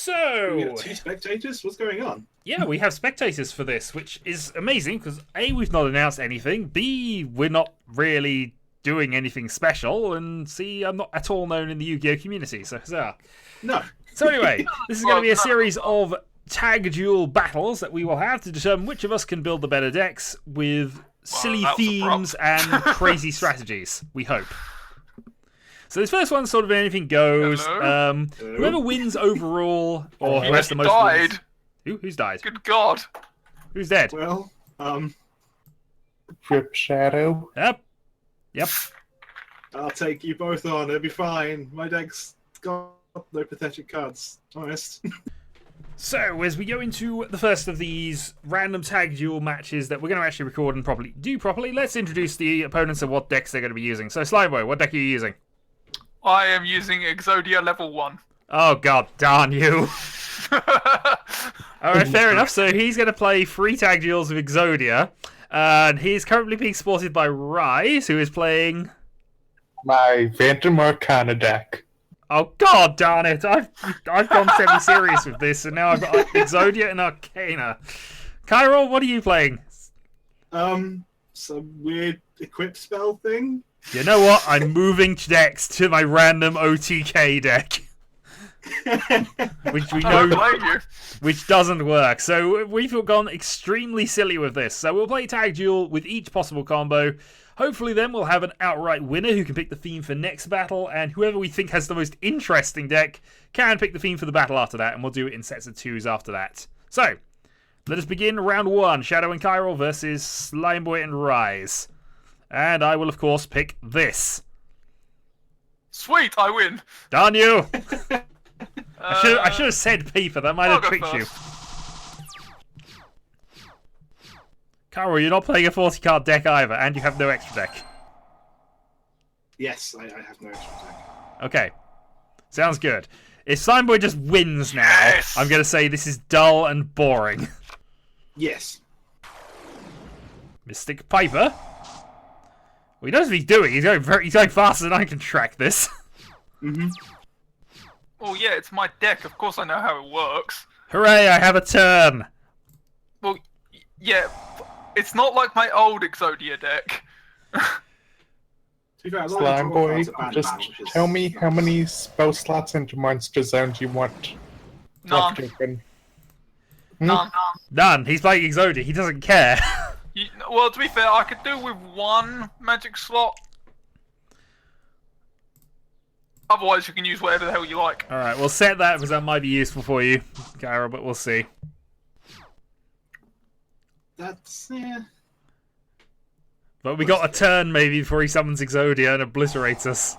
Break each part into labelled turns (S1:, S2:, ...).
S1: So,
S2: we got 2 spectators? What's going on?
S1: yeah, we have spectators for this, which is amazing because A, we've not announced anything, B, we're not really doing anything special, and C, I'm not at all known in the Yu-Gi-Oh community, so huzzah.
S2: No.
S1: So anyway, this is going to be a series of tag duel battles that we will have to determine which of us can build the better decks with silly themes and crazy strategies, we hope. So this first one's sort of anything goes. Whoever wins overall, or who has the most wins. Who's died?
S3: Good God.
S1: Who's dead?
S2: Well,
S4: Rip Shadow.
S1: Yep.
S2: I'll take you both on. It'll be fine. My deck's got no pathetic cards. Honest.
S1: So, as we go into the first of these random tag duel matches that we're going to actually record and do properly, let's introduce the opponents and what decks they're going to be using. So, Slimeboy, what deck are you using?
S3: I am using Exodia level 1.
S1: Oh, god darn you. Alright, fair enough. So, he's going to play 3 tag duels with Exodia. And he's currently being supported by Rise, who is playing
S4: My Phantom Arcana deck.
S1: Oh god darn it! I've gone semi-serious with this, and now I've got Exodia and Arcana. Chiral, what are you playing?
S2: Some weird equip spell thing.
S1: You know what? I'm moving decks to my random OTK deck, which we know, which doesn't work. So we've gone extremely silly with this. So we'll play tag duel with each possible combo. Hopefully then we'll have an outright winner who can pick the theme for next battle, and whoever we think has the most interesting deck can pick the theme for the battle after that, and we'll do it in sets of 2s after that. So, let us begin round 1, Shadow and Chiral versus Slimeboy and Rise. And I will, of course, pick this.
S3: Sweet, I win.
S1: Darn you! I should have said paper, that might have tricked you. Chiral, you're not playing a 40-card deck either, and you have no extra deck.
S2: Yes, I have no extra deck.
S1: Okay. Sounds good. If Slimeboy just wins now, I'm going to say this is dull and boring.
S2: Yes.
S1: Mystic Piper. Well, he knows what he's doing. He's going faster than I can track this.
S3: Oh yeah, it's my deck. Of course I know how it works.
S1: Hooray, I have a turn.
S3: Well, yeah, it's not like my old Exodia deck.
S4: Slimeboy, just tell me how many spell slots into monster zones you want left open.
S3: None.
S1: He's playing Exodia. He doesn't care.
S3: Well, to be fair, I could do with 1 magic slot. Otherwise, you can use whatever the hell you like.
S1: Alright, we'll set that because that might be useful for you, Chiral, but we'll see.
S2: That's, yeah.
S1: But we got a turn maybe before he summons Exodia and obliterates us.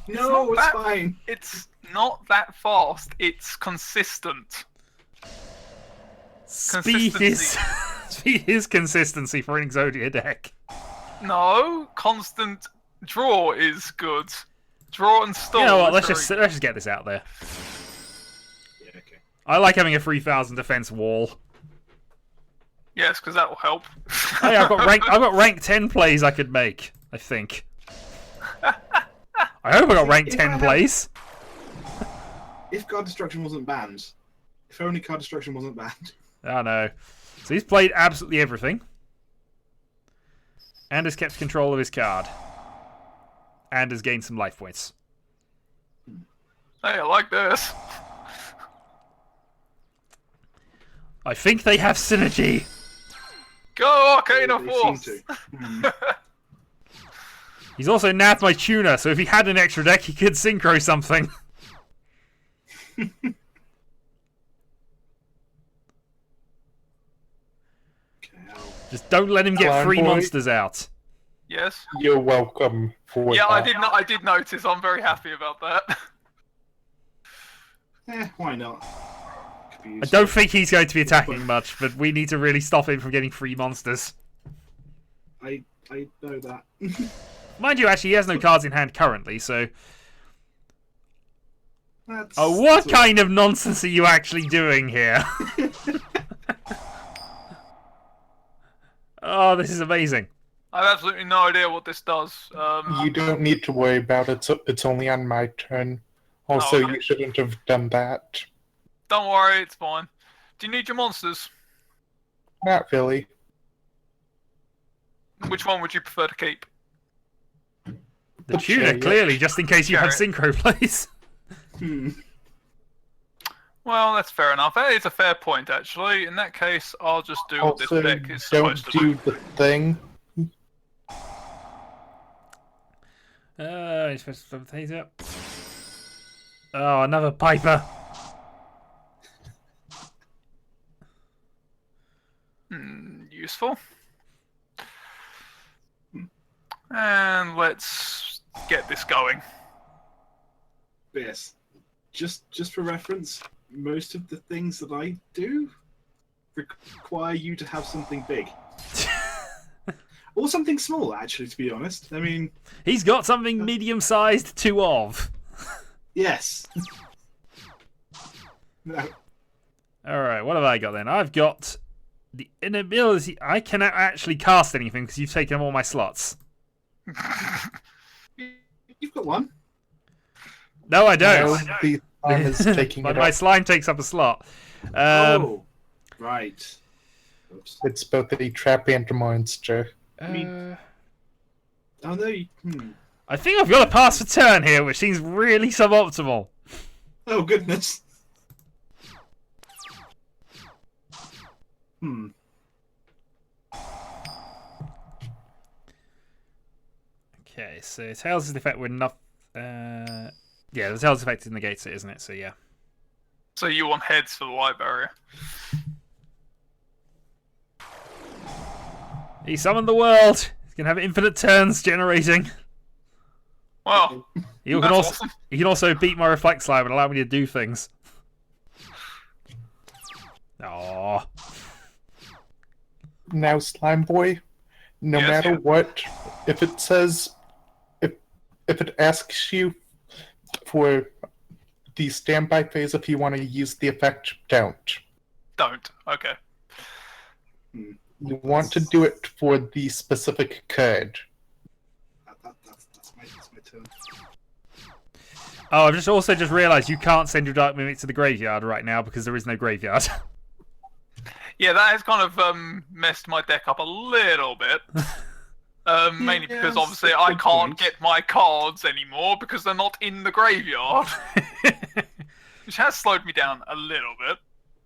S2: No, it's fine.
S3: It's not that fast. It's consistent.
S1: Speed is consistency for an Exodia deck.
S3: No, constant draw is good. Draw and stall.
S1: You know what? Let's just get this out there.
S2: Yeah, okay.
S1: I like having a 3,000 defense wall.
S3: Yes, because that will help.
S1: Hey, I've got rank 10 plays I could make, I think. I hope I got rank 10 plays.
S2: If card destruction wasn't banned. If only card destruction wasn't banned.
S1: I know. So he's played absolutely everything. And has kept control of his card. And has gained some life points.
S3: Hey, I like this.
S1: I think they have synergy.
S3: Go Arcana
S2: They
S3: Force!
S2: seem to.
S1: He's also nabbed my tuner, so if he had an extra deck, he could synchro something. Just don't let him get free monsters out.
S3: Yes.
S4: You're welcome for
S3: Yeah,
S4: that.
S3: I did notice. I'm very happy about that.
S2: Why not?
S1: I don't think he's going to be attacking much, but we need to really stop him from getting free monsters.
S2: I know that.
S1: Mind you, actually, he has no cards in hand currently, so...
S2: That's
S1: what kind of nonsense are you actually doing here? Oh, this is amazing.
S3: I have absolutely no idea what this does.
S4: You don't need to worry about it. It's only on my turn. Also,
S3: okay.
S4: You shouldn't have done that.
S3: Don't worry, it's fine. Do you need your monsters?
S4: Not really.
S3: Which one would you prefer to keep?
S1: The tuner,
S4: chariot.
S1: clearly, just in case you have
S3: Chariot.
S1: synchro plays.
S3: Well, that's fair enough. That is a fair point, actually. In that case, I'll just do what this
S4: Also,
S3: deck is
S4: don't
S3: supposed to do.
S4: do the thing.
S1: You're supposed to taser. Oh, another Piper.
S3: Useful. And let's get this going.
S2: Yes. Just for reference, most of the things that I do require you to have something big. Or something small, actually, to be honest. I mean...
S1: He's got something medium-sized, 2 of.
S2: Yes. No.
S1: Alright, what have I got then? I've got the inability... I cannot actually cast anything because you've taken all my slots.
S2: You've got one.
S1: No, I don't.
S4: No, the slime is taking
S1: But
S4: it
S1: my
S4: up.
S1: slime takes up a slot.
S2: Oh. Right. Oops.
S4: It's both a trap and a monster.
S2: mean- Oh, no.
S1: I think I've got a pass for turn here, which seems really suboptimal.
S2: Oh, goodness.
S1: Okay, so Tails' effect would not... yeah, the Tails effect negates it, isn't it? So, yeah.
S3: So you want heads for the light barrier.
S1: He summoned the world. He's going to have infinite turns generating.
S3: Well,
S1: You
S3: that's
S1: can also
S3: awesome.
S1: you can also beat my reflect slime and allow me to do things. Aww.
S4: Now, Slime Boy, no
S3: Yes,
S4: matter
S3: yeah.
S4: what, if it says, if it asks you for the standby phase, if you want to use the effect, don't.
S3: Don't. Okay.
S4: You want to do it for the specific card.
S2: That's my turn.
S1: Oh, I've just realised you can't send your Dark Mimic to the graveyard right now because there is no graveyard.
S3: Yeah, that has kind of messed my deck up a little bit. Mainly because
S2: Yes,
S3: obviously
S2: that's a
S3: I
S2: good
S3: can't
S2: point.
S3: get my cards anymore because they're not in the graveyard. Which has slowed me down a little bit.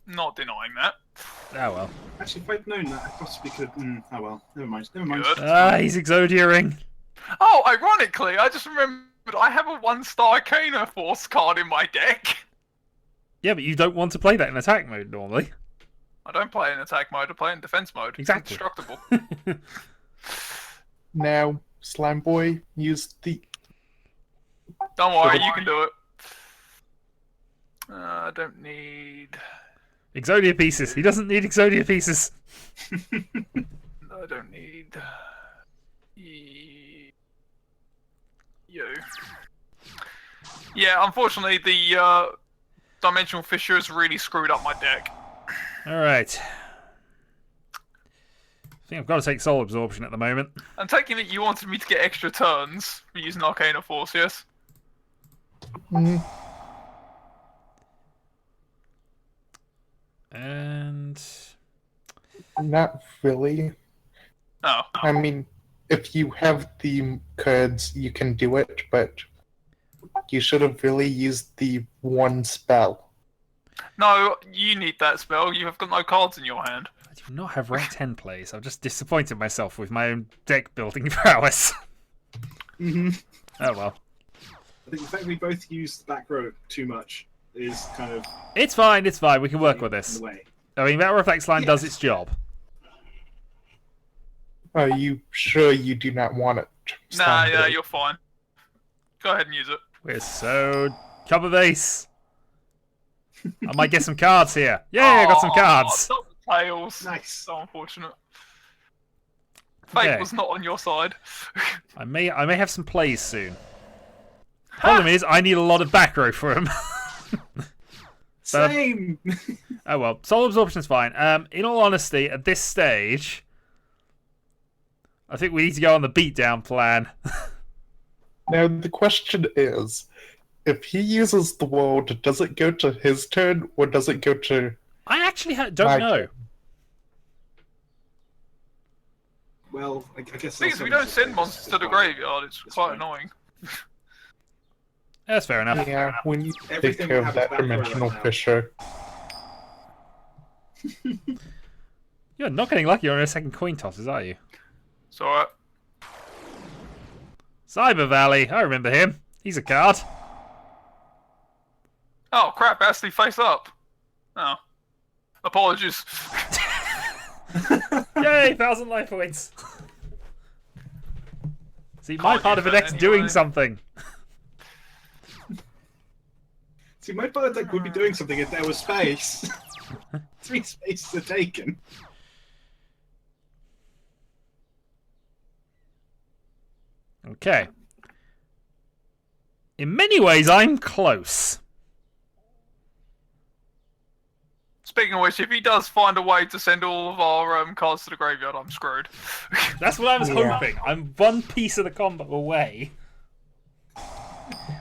S3: Not denying that.
S1: Oh well.
S2: Actually, if I'd known that, I possibly could have... oh well, never mind. Never mind.
S3: Good.
S1: He's Exodia-ing.
S3: Oh, ironically, I just remembered I have a 1-star Arcana Force card in my deck.
S1: Yeah, but you don't want to play that in attack mode normally.
S3: I don't play in attack mode, I play in defense mode.
S1: Exactly.
S3: It's indestructible.
S4: Now, Slime Boy, use the...
S3: Don't worry, you can do it. I don't need...
S1: Exodia pieces. He doesn't need Exodia pieces.
S3: I don't need... You. Yeah, unfortunately, the Dimensional Fissure has really screwed up my deck.
S1: Alright. I think I've got to take Soul Absorption at the moment.
S3: I'm taking it you wanted me to get extra turns for using Arcana Force, yes?
S4: Mm,
S1: And...
S4: not really.
S3: Oh.
S4: I mean, if you have the cards, you can do it, but you should have really used the one spell.
S3: No, you need that spell. You have got no cards in your hand.
S1: I do not have rank 10 plays. I've just disappointed myself with my own deck building prowess.
S2: Mm-hmm.
S1: Oh well.
S2: I think the fact we both use the back row too much is kind of...
S1: It's fine, it's fine. We can work with
S2: in
S1: this.
S2: the way.
S1: I mean, that Reflex line does
S2: Yes.
S1: its job.
S4: Are you sure you do not want it?
S3: Nah,
S4: Slime
S3: yeah,
S4: Boy?
S3: you're fine. Go ahead and use it.
S1: We're so... Cover base. I might get some cards here. Yay, I got some cards.
S3: Double tails.
S2: Nice.
S3: So unfortunate. Fate
S1: Okay.
S3: was not on your side.
S1: I may have some plays soon. Problem is, I need a lot of back row for him.
S2: Same!
S1: Oh well, Soul Absorption's fine. In all honesty, at this stage, I think we need to go on the beatdown plan.
S4: Now, the question is, if he uses the world, does it go to his turn or does it go to?
S1: I actually don't know.
S2: Well, I guess.
S3: The thing is, we don't send monsters to the graveyard. It's quite annoying.
S1: That's fair enough.
S4: Yeah, we need to take
S2: Everything
S4: care
S2: will
S4: of
S2: have
S4: that
S2: a background
S4: dimensional
S2: right now.
S4: fissure.
S1: You're not getting lucky on your second coin tosses, are you?
S3: It's alright.
S1: Cyber Valley, I remember him. He's a card.
S3: Oh crap, Ashley, face up. Oh. Apologies.
S1: Yay, 1,000 life points. See, my
S3: Can't
S1: part of
S3: use
S1: the
S3: that
S1: deck's
S3: anyway.
S1: doing something.
S2: See, my part deck would be doing something if there was space. 3 spaces are taken.
S1: Okay. In many ways, I'm close.
S3: Speaking of which, if he does find a way to send all of our cards to the graveyard, I'm screwed.
S1: That's what I was
S4: Yeah.
S1: hoping. I'm one piece of the combo away.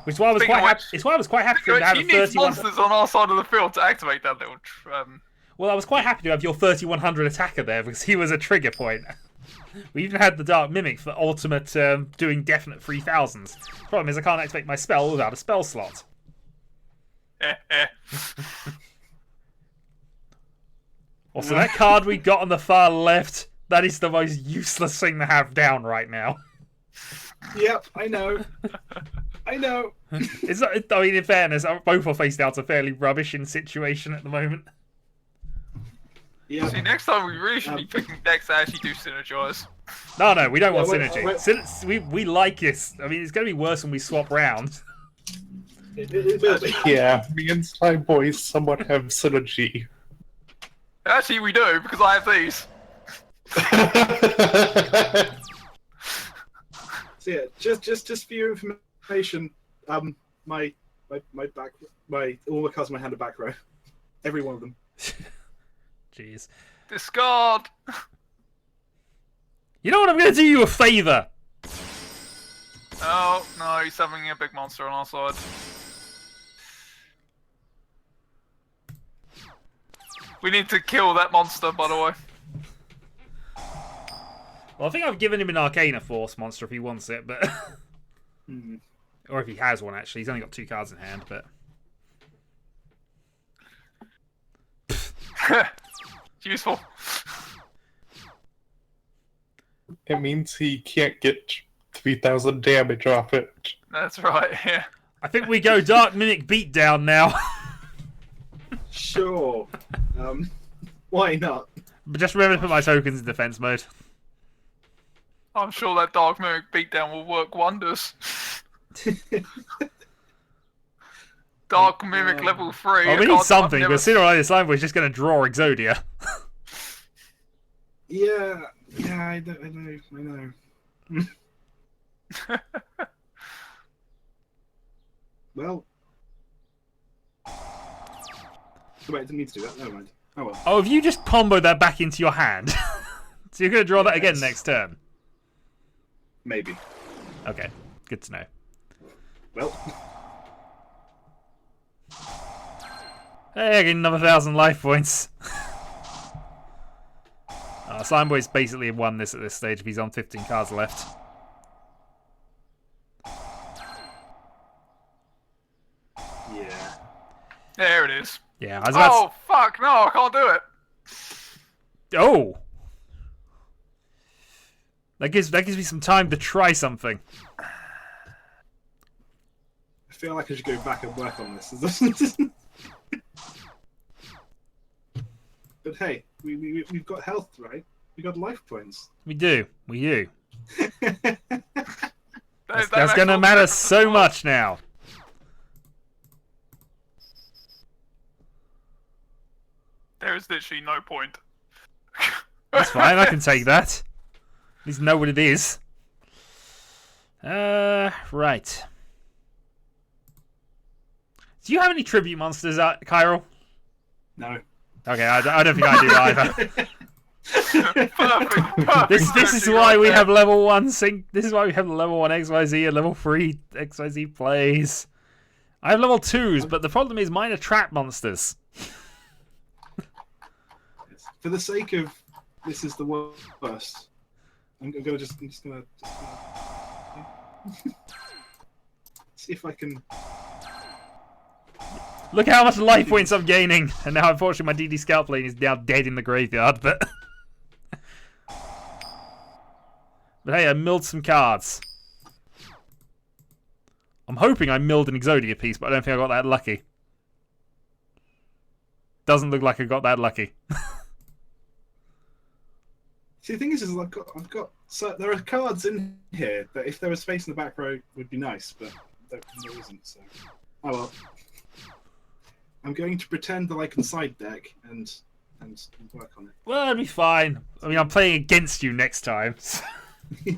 S1: Which is why I was
S3: Speaking
S1: quite
S3: of
S1: happy.
S3: which-
S1: It's why I was quite happy for him to have
S3: He
S1: a
S3: needs
S1: 31.
S3: monsters on our side of the field to activate that little...
S1: Well, I was quite happy to have your 3100 attacker there because he was a trigger point. We even had the Dark Mimic for ultimate doing definite 3000s. Problem is, I can't activate my spell without a spell slot. Also, that card we got on the far left, that is the most useless thing to have down right now.
S2: Yep, I know. I know.
S1: It's not, I mean, in fairness, both our face downs are fairly rubbish in situation at the moment.
S2: Yeah.
S3: See, next time we really should be picking decks that actually do synergize.
S1: No, we don't want
S2: Yeah,
S1: synergy. We like this. I mean, it's going to be worse when we swap round.
S2: It will be.
S4: Yeah, me and Slimeboy somewhat have synergy.
S3: Actually, we do, because I have these.
S2: So yeah, just for your information, my back, all the cards in my hand are back row, every one of them.
S1: Jeez.
S3: Discard!
S1: You know what? I'm going to do you a favour.
S3: Oh, no, he's having a big monster on our side. We need to kill that monster, by the way.
S1: Well, I think I've given him an Arcana Force monster if he wants it, but or if he has one actually. He's only got 2 cards in hand, but
S3: It's useful.
S4: It means he can't get 3,000 damage off it.
S3: That's right, yeah.
S1: I think we go Dark Mimic Beatdown now.
S2: Sure. Why not?
S1: But just remember to put my tokens in defense mode.
S3: I'm sure that Dark Mimic beatdown will work wonders. Dark Mimic level 3.
S1: Oh, we
S3: a
S1: need
S3: card that
S1: something,
S3: I've never-
S1: but sooner or later Slimeboy is just going to draw Exodia.
S2: Yeah, I know. Well. Oh, wait, I didn't need to do that. Never mind. Oh well.
S1: Oh, have you just comboed that back into your hand? So you're going to draw that again
S2: Yes.
S1: next turn?
S2: Maybe.
S1: Okay, good to know.
S2: Well.
S1: Hey, I get another 1,000 life points. Slimeboy's basically won this at this stage if he's on 15 cards left.
S2: Yeah.
S3: There it is.
S1: Yeah, I was about
S3: Oh, fuck, no, I can't do it.
S1: Oh! That gives me some time to try something.
S2: I feel like I should go back and work on this. But hey, we've got health, right? We got life points.
S1: We do.
S3: That
S1: That's
S3: makes
S1: going to
S3: all the
S1: matter
S3: difference
S1: so
S3: in the world.
S1: much now.
S3: There is literally no point.
S1: That's fine, I can take that. At least know what it is. Right. Do you have any tribute monsters, Chiral?
S2: No.
S1: Okay, I don't think I do either.
S3: Perfect.
S1: This is why we have level 1 sync. This is why we have level 1 XYZ and level 3 XYZ plays. I have level 2s, but the problem is mine are trap monsters.
S2: For the sake of this is the worst, I'm gonna just gonna see if I can.
S1: Look how much life points I'm gaining, and now unfortunately my DD Scout plane is now dead in the graveyard. But hey, I milled some cards. I'm hoping I milled an Exodia piece, but I don't think I got that lucky. Doesn't look like I got that lucky.
S2: See, the thing is I've got so there are cards in here that if there was space in the back row would be nice, but there isn't. So, oh well. I'm going to pretend that I can side deck and work on it.
S1: Well, it'll be fine. I mean, I'm playing against you next time.
S3: To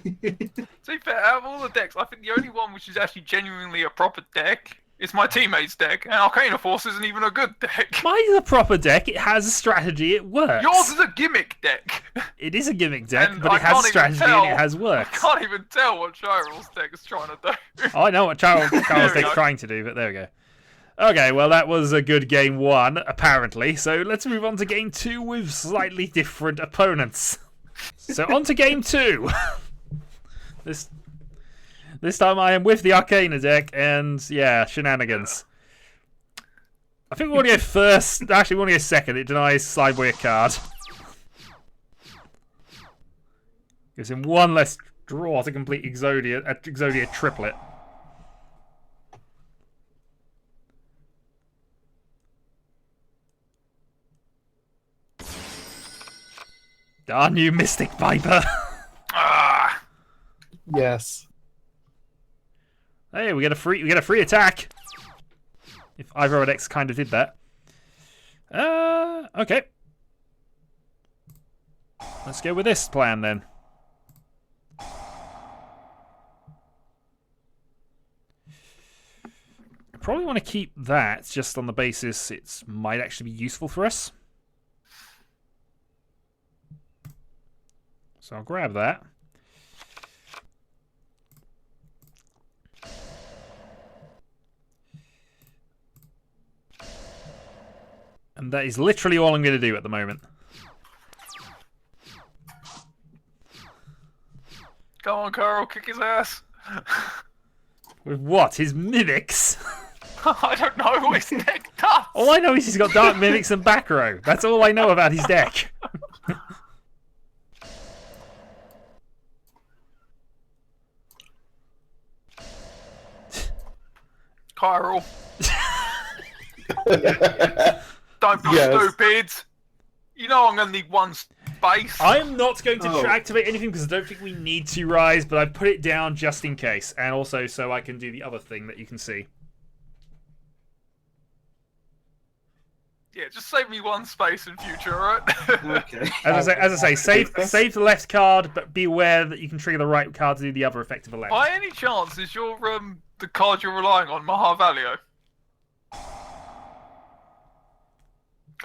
S3: be fair, out of all the decks, I think the only one which is actually genuinely a proper deck is my teammate's deck, and Arcana Force isn't even a good deck.
S1: Mine's a proper deck. It has a strategy. It works.
S3: Yours is a gimmick deck.
S1: It is a gimmick deck,
S3: And
S1: but
S3: I
S1: it has
S3: can't
S1: a
S3: even
S1: strategy
S3: tell-
S1: and it has
S3: I
S1: worked.
S3: can't even tell what Chiral's deck is trying to do.
S1: Oh, I know what Charles
S3: There we
S1: Deck's
S3: go.
S1: trying to do, but there we go. Okay, well, that was a good game 1, apparently. So let's move on to game 2 with slightly different opponents. So on to game 2. This time I am with the Arcana deck, and yeah, shenanigans. I think we want to go first. Actually, we want to go second. It denies Slimeboy a card. Gives him one less draw to complete Exodia triplet. Our new Mystic Viper.
S3: Ah,
S4: Yes.
S1: Hey, we get a free attack. If either of our decks kind of did that. Okay. Let's go with this plan then. Probably want to keep that just on the basis it might actually be useful for us. So I'll grab that. And that is literally all I'm going to do at the moment.
S3: come on, Carl, kick his ass.
S1: With what? His mimics?
S3: I don't know what his deck does.
S1: All I know is he's got dark mimics and back row. That's all I know about his deck.
S3: Chiral, don't be
S4: Yes.
S3: stupid. You know I'm going to need one space.
S1: I'm not going to
S2: Oh.
S1: activate anything because I don't think we need to rise, but I put it down just in case, and also so I can do the other thing that you can see.
S3: Yeah, just save me one space in future, alright?
S2: Okay.
S1: As I say, save the left card, but be aware that you can trigger the right card to do the other effect of the left.
S3: By any chance, is your the card you're relying on Mahavalio?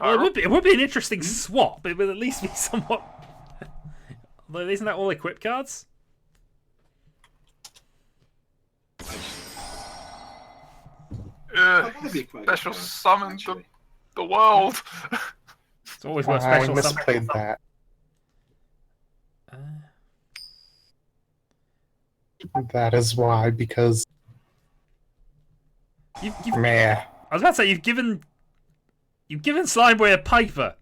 S1: Well, it would be an interesting swap. It would at least be somewhat. Although isn't that all equip cards?
S2: That'd be quite
S3: Special
S2: good,
S3: summon
S2: actually.
S3: the world.
S1: It's always worth
S4: I
S1: special summon.
S4: misplayed that. That is why, because meh.
S1: I was about to say you've given Slimeboy a Piper.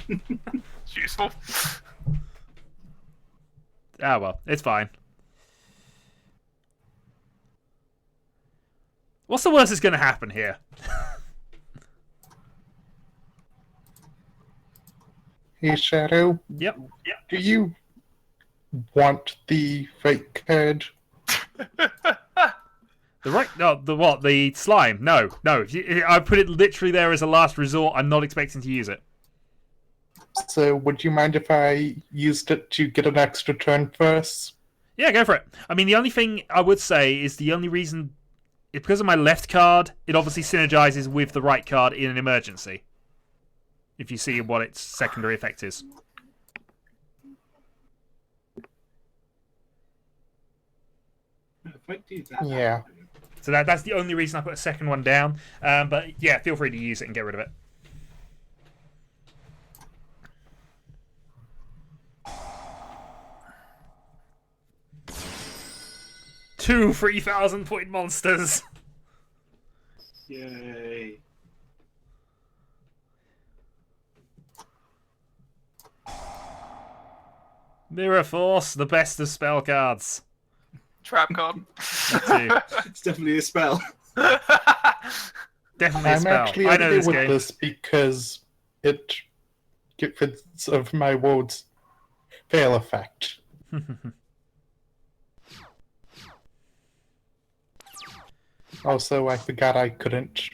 S3: It's useful.
S1: Ah well, it's fine. What's the worst that's going to happen here?
S4: Hey Shadow,
S1: Yep.
S4: do you want the fake card?
S1: The right, no, the what? The slime? No. I put it literally there as a last resort. I'm not expecting to use it.
S4: So would you mind if I used it to get an extra turn first?
S1: Yeah, go for it. I mean, the only thing I would say is the only reason, because of my left card, it obviously synergizes with the right card in an emergency. If you see what its secondary effect is.
S2: If I do that,
S4: Yeah.
S1: So that's the only reason I put a second one down. But yeah, feel free to use it and get rid of it. Two 3,000 point monsters.
S2: Yay.
S1: Mirror Force, the best of spell cards.
S3: Trap card.
S2: It's definitely a spell.
S1: Definitely a
S4: I'm
S1: spell.
S4: actually
S1: I know
S4: okay
S1: this
S4: with
S1: game.
S4: this because it gets rid of my Wode's fail effect. Also, I forgot I couldn't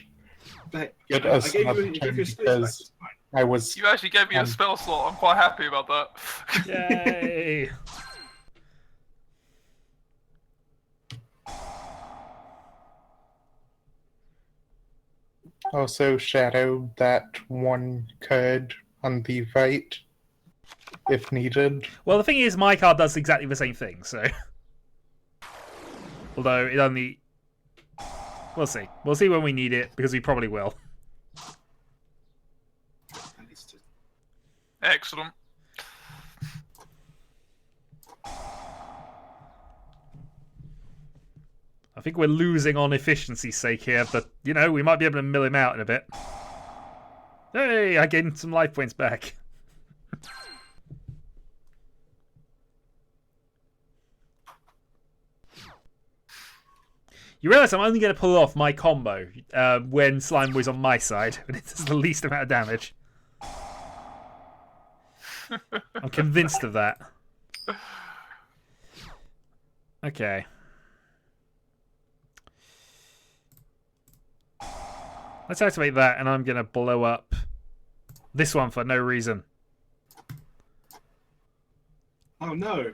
S2: But
S4: get
S2: I
S4: a
S2: gave
S4: another
S2: you
S4: turn
S2: a space back,
S4: because
S2: it's fine.
S4: I was.
S3: You actually gave me a spell slot. I'm quite happy about that.
S1: Yay!
S4: Also shadow that one card on the right, if needed.
S1: Well, the thing is, my card does exactly the same thing, so... Although, it only... We'll see. We'll see when we need it, because we probably will.
S3: Excellent.
S1: I think we're losing on efficiency's sake here, but, you know, we might be able to mill him out in a bit. Hey, I gained some life points back. You realise I'm only going to pull off my combo when Slimeboy's on my side, and it does the least amount of damage. I'm convinced of that. Okay. Let's activate that, and I'm going to blow up this one for no reason.
S2: Oh no.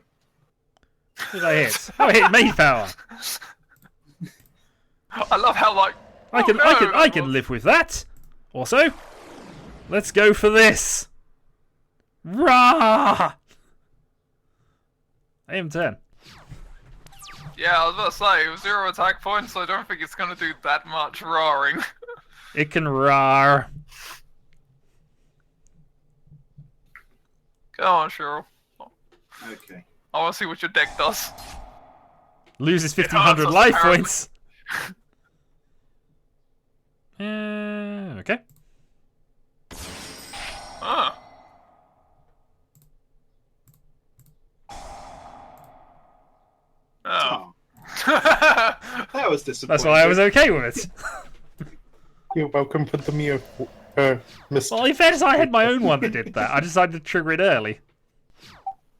S1: What did I hit? Oh, I hit Mayflower.
S3: I love how like
S1: I can live with that. Also, let's go for this. Rah! I am 10.
S3: Yeah, I was about to say, it was 0 attack points, so I don't think it's going to do that much roaring.
S1: It can roar.
S3: Go on, Cheryl.
S2: Okay.
S3: I want to see what your deck does.
S1: Loses
S3: hurts
S1: 1,500
S3: us,
S1: life
S3: apparently.
S1: points. Okay.
S3: Ah. Oh.
S2: That was disappointing.
S1: That's why I was okay with it.
S4: You're welcome for the mere mist.
S1: Well, in fairness, I had my own one that did that. I decided to trigger it early.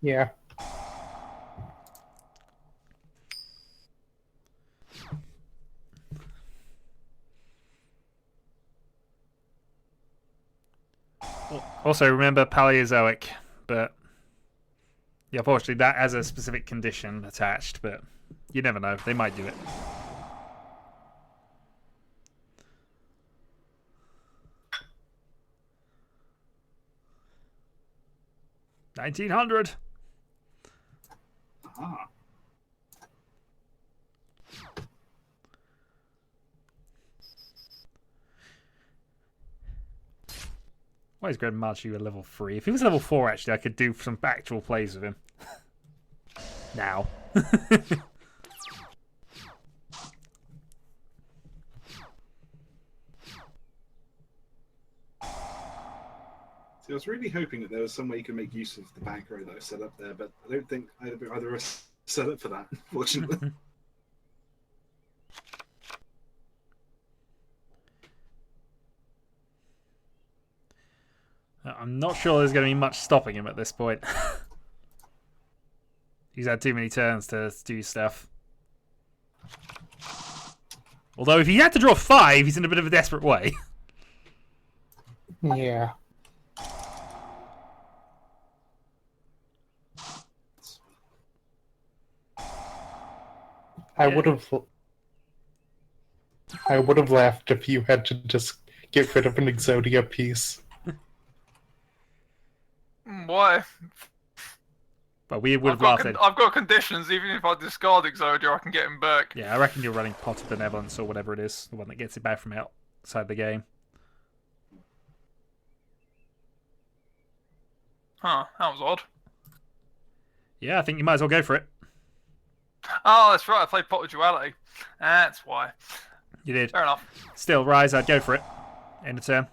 S4: Yeah.
S1: Also, remember Paleozoic, but yeah, unfortunately, that has a specific condition attached. But you never know; they might do it. $1,900.
S2: Ah.
S1: Why is Grandmachi a level 3? If he was level 4, actually, I could do some actual plays with him. Now.
S2: See, I was really hoping that there was some way you could make use of the bank row that I've set up there, but I don't think either of us set up for that, unfortunately.
S1: I'm not sure there's going to be much stopping him at this point. He's had too many turns to do stuff. Although if he had to draw 5, he's in a bit of a desperate way.
S4: Yeah. I would have laughed if you had to just get rid of an Exodia piece.
S3: Why?
S1: But we would
S3: I've
S1: have laughed at.
S3: I've got conditions. Even if I discard Exodia, I can get him back.
S1: Yeah, I reckon you're running Pot of Benevolence or whatever it is, the one that gets it back from outside the game.
S3: Huh? That was odd.
S1: Yeah, I think you might as well go for it.
S3: Oh, that's right. I played Pot of Duality. That's why.
S1: You did.
S3: Fair enough.
S1: Still, Rise, I'd go for it. End of turn.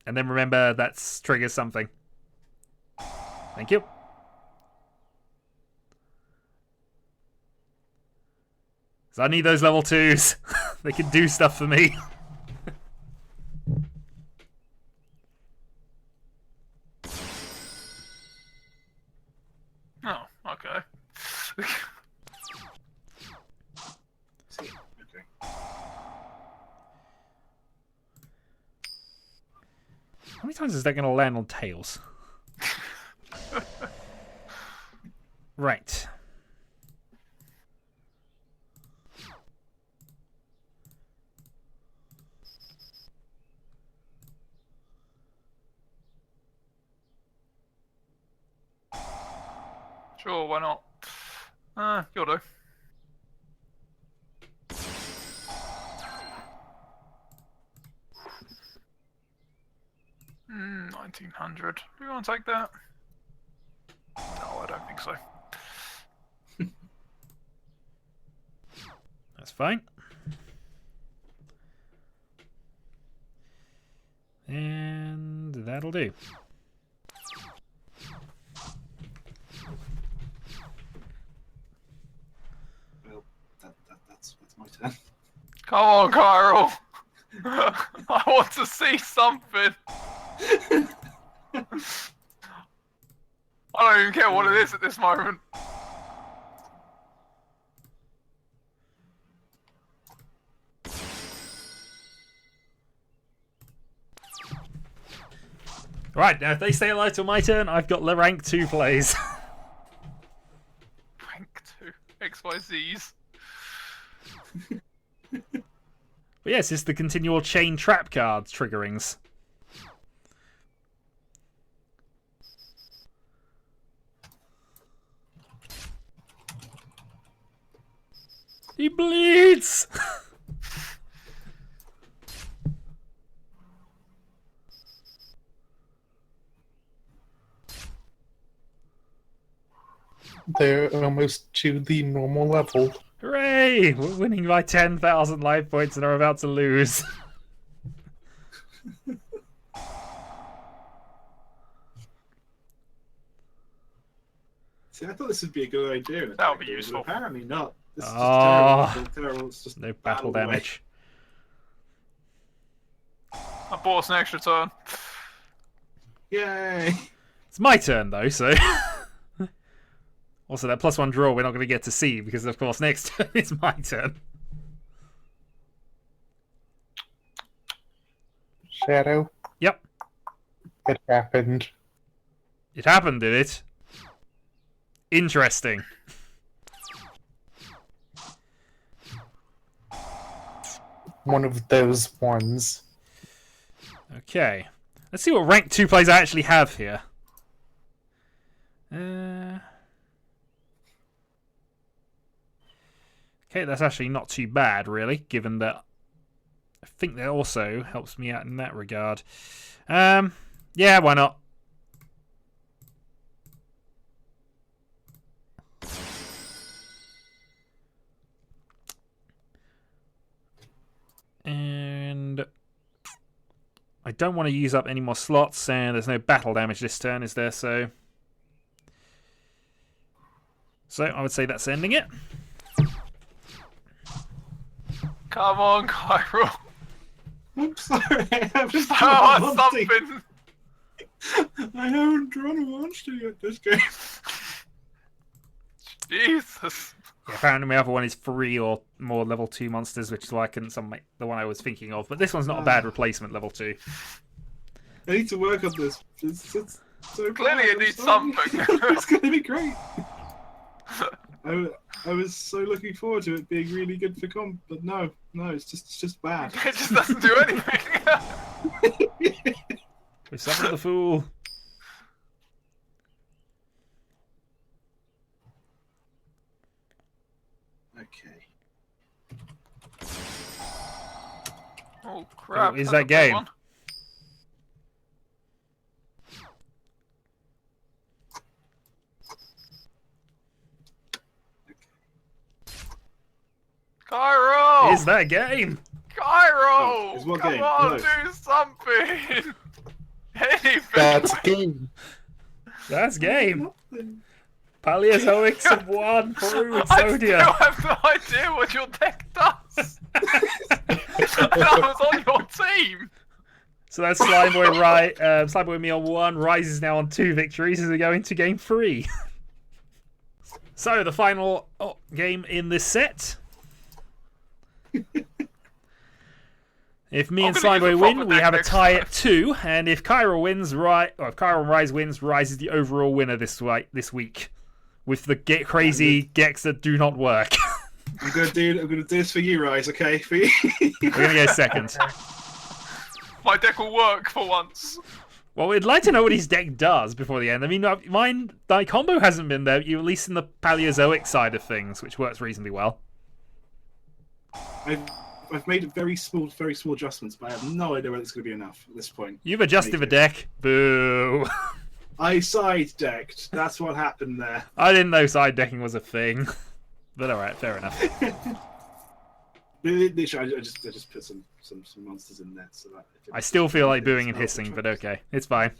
S1: And then remember that triggers something. Thank you. So I need those level 2s. They can do stuff for me.
S3: Oh, okay.
S2: See, okay.
S1: How many times is that going to land on tails? Right.
S3: Sure, why not? You'll do. Hmm, 1900. Do you want to take that? No, I don't think so.
S1: That's fine. And that'll do.
S2: Well, that's my turn.
S3: Come on, Chiral. I want to see something. I don't even care what it is at this moment.
S1: Right, now if they stay alive till my turn, I've got the rank 2 plays.
S3: Rank 2. XYZs.
S1: But yes, it's the continual chain trap cards triggerings. He bleeds!
S4: They're almost to the normal level.
S1: Hooray! We're winning by 10,000 life points and are about to lose.
S2: See, I thought this would be a good idea.
S3: That would be
S2: but
S3: useful.
S2: apparently not. This is just
S1: Oh.
S2: terrible. Terrible. It's just
S1: No battle
S2: away.
S1: damage.
S3: I bought us an extra turn.
S2: Yay!
S1: It's my turn though, so... Also, that +1 draw we're not going to get to see because, of course, next turn it's my turn.
S4: Shadow,
S1: Yep.
S4: it happened.
S1: It happened, did it? Interesting.
S4: One of those ones.
S1: Okay. Let's see what rank 2 plays I actually have here. Okay, that's actually not too bad, really, given that I think that also helps me out in that regard. Yeah, why not? And I don't want to use up any more slots, and there's no battle damage this turn, is there? So I would say that's ending it.
S3: Come on, Chiral.
S2: I'm sorry. I'm just
S3: Oh,
S2: not
S3: something.
S2: I haven't drawn a monster yet this game.
S3: Jesus.
S1: Yeah, apparently my other one is 3 or more level 2 monsters, which is why I couldn't summon the one I was thinking of. But this one's not a bad replacement, level 2.
S2: I need to work on this. It's so
S3: Clearly
S2: bad.
S3: it
S2: I'm
S3: needs
S2: sorry.
S3: something.
S2: It's going to be great. I was so looking forward to it being really good for comp, but no, it's just bad.
S3: It just doesn't do anything.
S1: We summoned the fool.
S3: Oh crap!
S1: Is
S3: that's
S1: that
S3: a big
S1: game?
S3: one. Cairo!
S1: Is that game?
S3: Cairo!
S2: Is what
S3: Come
S2: game?
S3: on,
S2: No.
S3: do something! Anything!
S4: That's game.
S1: That's game. Paleozoics have won through
S3: I still
S1: Exodia.
S3: have no idea what your deck does! And I was on your team!
S1: So that's Slimeboy, Slimeboy and me on 1. Rise is now on 2 victories as we go into game 3. So the final game in this set. If me and
S3: I'm gonna use
S1: Slimeboy
S3: a
S1: win,
S3: proper
S1: we
S3: deck
S1: have a
S3: next
S1: tie
S3: time.
S1: at 2, and if Chiral wins, if Chiral and Rise wins, Rise is the overall winner this week, with the crazy decks that do not work.
S2: I'm gonna do this for you, Rise. Okay, for you.
S1: We're gonna go second.
S3: My deck will work for once.
S1: Well, we'd like to know what his deck does before the end. I mean, my combo hasn't been there, at least in the Paleozoic side of things, which works reasonably well.
S2: I've made very small adjustments, but I have no idea whether it's going to be enough at this point.
S1: You've adjusted the deck. Boo.
S2: I side-decked. That's what happened there.
S1: I didn't know side decking was a thing. But alright, fair enough.
S2: Literally, I just put some monsters in there. So that
S1: I still feel like booing and hissing, but okay. It's fine.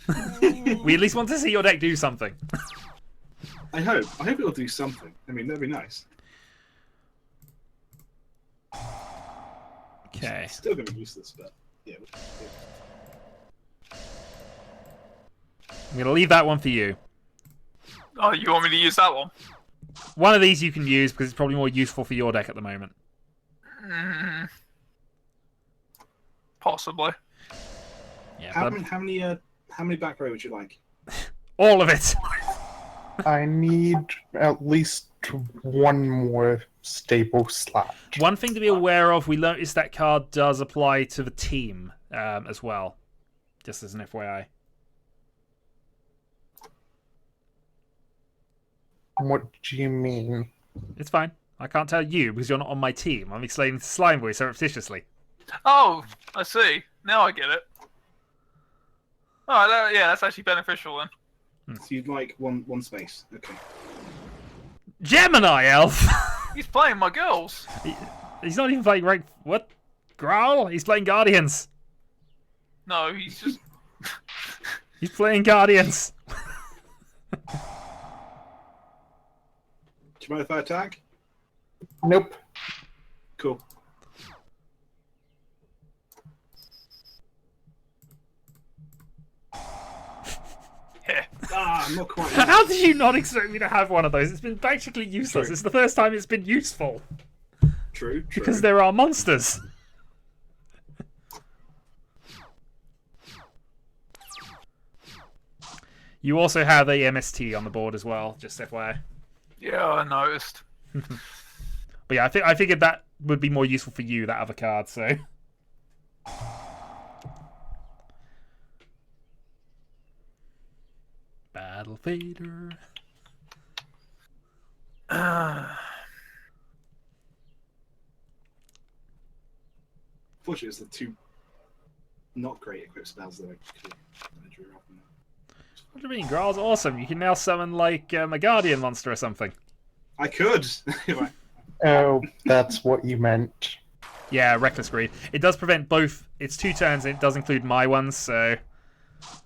S1: We at least want to see your deck do something.
S2: I hope it'll do something. I mean, that'd be nice.
S1: Okay.
S2: Still going to be useless, but yeah.
S1: I'm going to leave that one for you.
S3: Oh, you want me to use that one?
S1: One of these you can use because it's probably more useful for your deck at the moment.
S3: Possibly.
S1: Yeah,
S2: How
S1: but
S2: many back row would you like?
S1: all of it.
S4: I need at least one more stable slot.
S1: One thing to be aware of, we noticed that card does apply to the team as well. Just as an FYI.
S4: What do you mean?
S1: It's fine. I can't tell you because you're not on my team. I'm explaining to Slimeboy surreptitiously.
S3: Oh, I see. Now I get it. Oh, yeah, that's actually beneficial then.
S2: So you'd like one space. Okay.
S1: Gemini Elf!
S3: He's playing my girls.
S1: He's not even playing rank... What? Growl? He's playing Guardians.
S3: No, he's just...
S1: He's playing Guardians.
S2: Do you mind if I attack?
S4: Nope.
S2: Cool.
S3: Yeah.
S2: Ah, I'm not quite.
S1: How did you not expect me to have one of those? It's been practically useless.
S2: True.
S1: It's the first time it's been useful.
S2: True.
S1: Because there are monsters. You also have a MST on the board as well, just FYI.
S3: Yeah, I noticed.
S1: But yeah, I figured that would be more useful for you, that other card, so... Battle Fader.
S2: Fortunately, it's the two not great equipped spells that I drew off.
S1: What do you mean? Graal's awesome. You can now summon, like, a Guardian monster or something.
S2: I could.
S4: Oh, that's what you meant.
S1: Yeah, Reckless Greed. It does prevent both. It's 2 turns, and it does include my ones, so...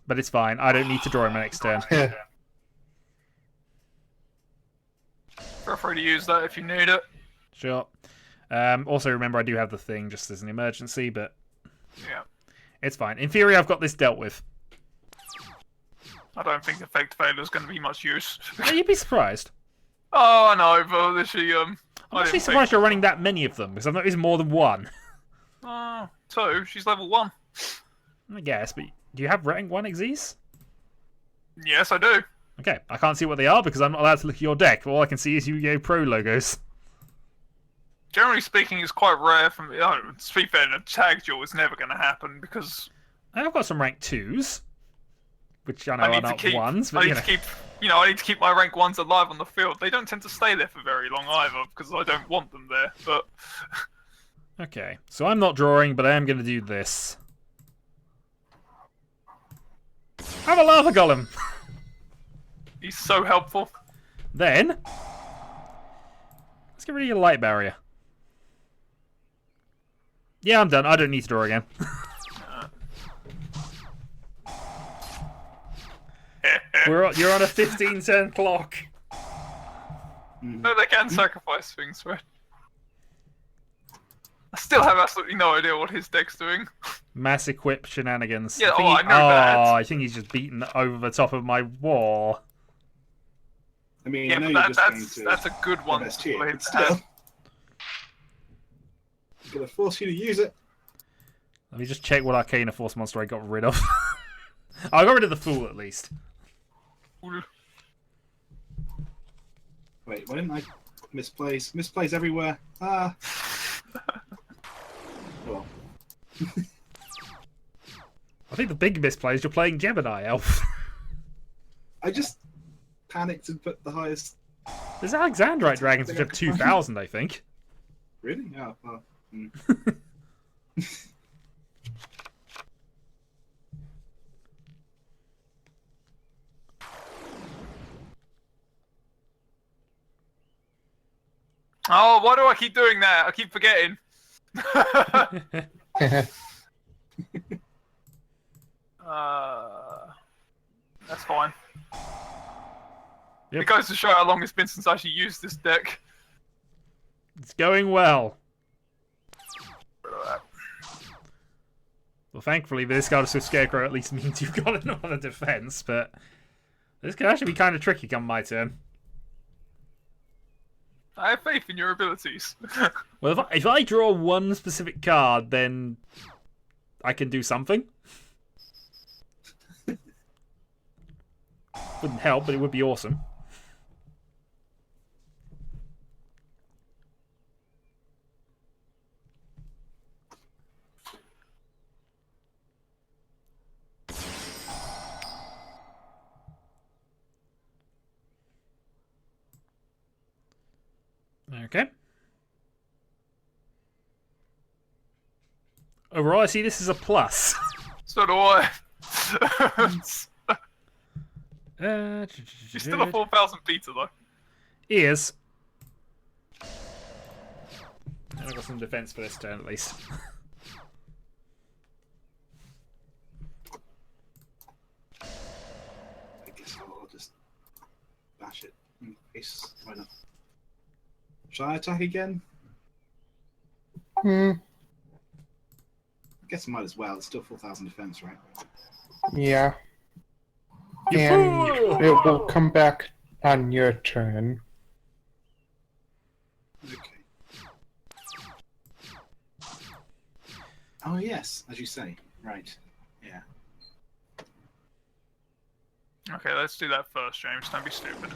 S1: But it's fine. I don't need to draw in my next turn.
S3: Feel free to use that if you need it.
S1: Sure. Also, remember, I do have the thing just as an emergency, but...
S3: Yeah.
S1: It's fine. In theory, I've got this dealt with.
S3: I don't think Effect Failure is going to be much use.
S1: Oh, you'd be surprised.
S3: Oh, I know, but literally,
S1: I'm actually surprised you're running that many of them, because I've noticed more than one.
S3: 2. She's level 1.
S1: I guess, but do you have rank 1 Xyz?
S3: Yes, I do.
S1: Okay, I can't see what they are because I'm not allowed to look at your deck. All I can see is Yu-Gi-Oh! Pro logos.
S3: Generally speaking, it's quite rare for me. Oh, to be fair, a tag duel is never going to happen because
S1: I've got some rank 2s, which I know
S3: I
S1: are
S3: need to
S1: not
S3: keep.
S1: 1s,
S3: I
S1: but
S3: need to keep. I need to keep my rank 1s alive on the field. They don't tend to stay there for very long either because I don't want them there. But
S1: Okay, so I'm not drawing, but I am going to do this. Have a lava golem!
S3: He's so helpful.
S1: Then, let's get rid of your light barrier. Yeah, I'm done. I don't need to draw again. You're on a 15-turn clock.
S3: No, they can sacrifice things, right? I still have absolutely no idea what his deck's doing.
S1: Mass equip shenanigans.
S3: Yeah, I know that.
S1: I think he's just beaten over the top of my wall.
S2: I mean,
S3: Yeah,
S2: I know
S3: but
S2: you're just going to
S3: that's a good one.
S2: invest here,
S3: Play
S2: but
S3: to
S2: still,
S3: have.
S2: I'm going to force you to use it.
S1: Let me just check what Arcana Force monster I got rid of. I got rid of the Fool, at least.
S2: Wait, why didn't I misplace? Misplace everywhere. Ah. Well.
S1: I think the big misplay is you're playing Gemini Elf.
S2: I just panicked and put the highest.
S1: There's Alexandrite dragons which have 2,000, I think.
S2: Really? Oh, well.
S3: Oh, why do I keep doing that? I keep forgetting. That's fine.
S1: Yep.
S3: It goes to show how long it's been since I actually used this deck.
S1: It's going well. Well, thankfully, this Goddess of Scarecrow at least means you've got another defense, but this could actually be kind of tricky come my turn.
S3: I have faith in your abilities.
S1: Well, if I draw one specific card, then I can do something. Wouldn't help, but it would be awesome. Okay. Overall, I see this as a plus.
S3: So do I.
S1: You're
S3: You're still a 4,000 Peter, though.
S1: He is. I've got some defense for this turn, at least.
S2: I guess I'll just bash it in face. Why not? Shall I attack again? I guess I might as well. It's still 4,000 defense, right?
S4: Yeah.
S1: You
S4: And
S1: fool!
S4: it will come back on your turn.
S2: Okay. Oh yes, as you say. Right. Yeah.
S3: Okay, let's do that first, James. Don't be stupid.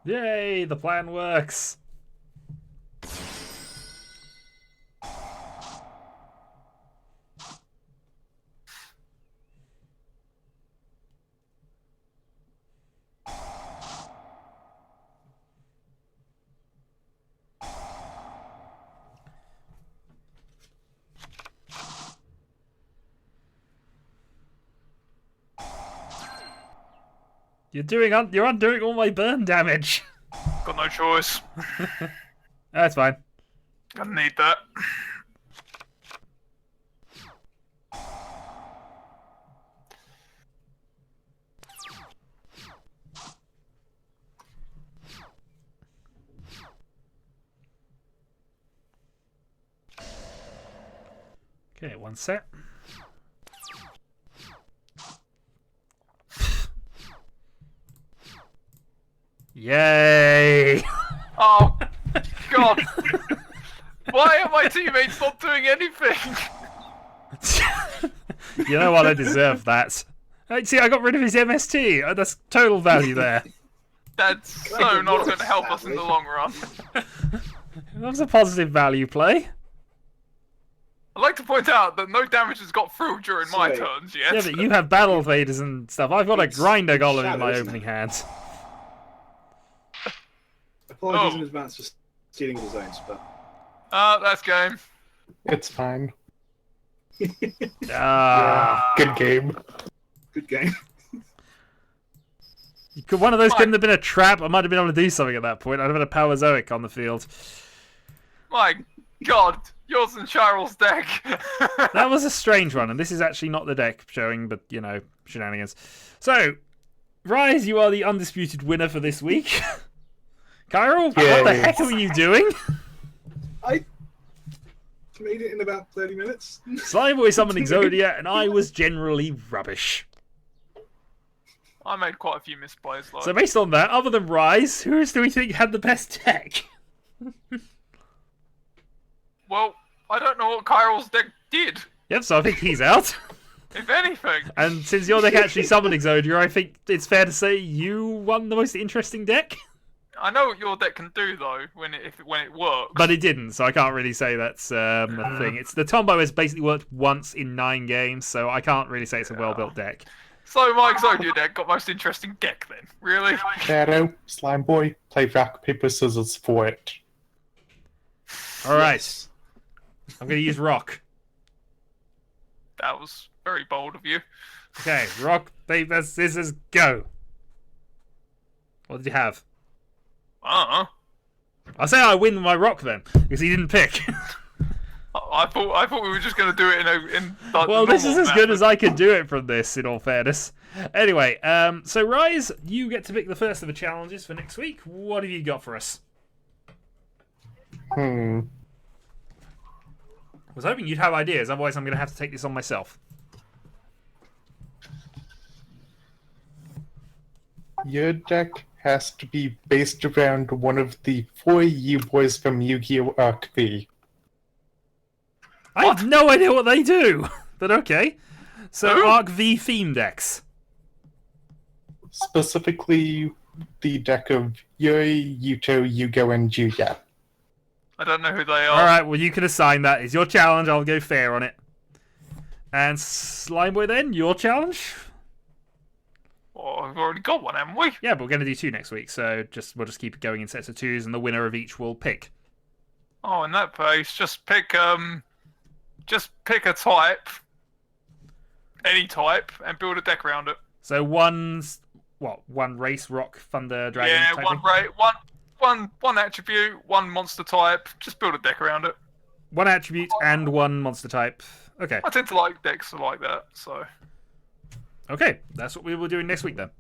S1: Yay, the plan works. You're undoing all my burn damage.
S3: Got no choice.
S1: That's fine.
S3: Gonna need that.
S1: Okay, one set. Yay!
S3: Oh, God. Why are my teammates not doing anything?
S1: You know what? I deserve that. See, I got rid of his MST. That's total value there.
S3: That's so not going to help us in the long run.
S1: That was a positive value play.
S3: I'd like to point out that no damage has got through during my
S2: Sorry.
S3: turns yet.
S1: Yeah, but you have battle faders and stuff. I've got a
S2: It's
S1: grinder golem in
S2: shadow,
S1: my
S2: isn't
S1: opening
S2: it?
S1: hand.
S2: Apologies
S3: Oh.
S2: in advance for stealing the zones, but
S3: That's game.
S4: It's fine.
S1: Ah,
S4: Good game.
S2: good game.
S1: one of those couldn't have been a trap. I might have been able to do something at that point. I'd have had a Power Zoic on the field.
S3: My God, yours and Chiral's deck.
S1: That was a strange one, and this is actually not the deck showing, but, you know, shenanigans. So, Rise, you are the undisputed winner for this week. Chiral, what the heck were you doing?
S2: I made it in about 30 minutes.
S1: Slimeboy summoned Exodia, and I was generally rubbish.
S3: I made quite a few misplays. Like.
S1: So based on that, other than Rise, who do we think had the best deck?
S3: Well, I don't know what Chiral's deck did,
S1: Yep, so I think he's out.
S3: if anything.
S1: And since your deck actually summoned Exodia, I think it's fair to say you won the most interesting deck.
S3: I know what your deck can do though when it works.
S1: But it didn't, so I can't really say that's a thing. It's the Tombow has basically worked once in 9 games, so I can't really say it's a well-built deck.
S3: So my Exodia deck got most interesting deck then. Really?
S4: Shadow, Slimeboy, play rock, paper, scissors for it.
S1: Alright. I'm going to use Rock.
S3: That was very bold of you.
S1: Okay, Rock, paper, scissors, go. What did you have? I'll say I win my Rock then, because he didn't pick.
S3: I thought we were just going to do it in like,
S1: Well, this is as
S3: method.
S1: good as I can do it from this, in all fairness. Anyway, so Rise, you get to pick the first of the challenges for next week. What have you got for us?
S4: Hmm.
S1: I was hoping you'd have ideas, otherwise I'm going to have to take this on myself.
S4: Your deck has to be based around one of the 4 U-boys from Yu-Gi-Oh! Arc V.
S1: I have no idea what they do, but okay. So
S3: Who?
S1: Arc V theme decks.
S4: Specifically, the deck of Yuri, Yuto, Yugo, and Juya.
S3: I don't know who they are.
S1: Alright, well you can assign that. It's your challenge, I'll go fair on it. And Slimeboy then, your challenge?
S3: Oh, we've already got one, haven't we?
S1: Yeah, but we're going to do 2 next week, so we'll just keep it going in sets of 2s, and the winner of each will pick.
S3: Oh, in that case, just pick a type, any type, and build a deck around it.
S1: So one race, rock, thunder, dragon
S3: Yeah,
S1: type
S3: one
S1: thing?
S3: one attribute, one monster type. Just build a deck around it.
S1: One attribute and one monster type. Okay.
S3: I tend to like decks like that, so.
S1: Okay, that's what we will do next week then.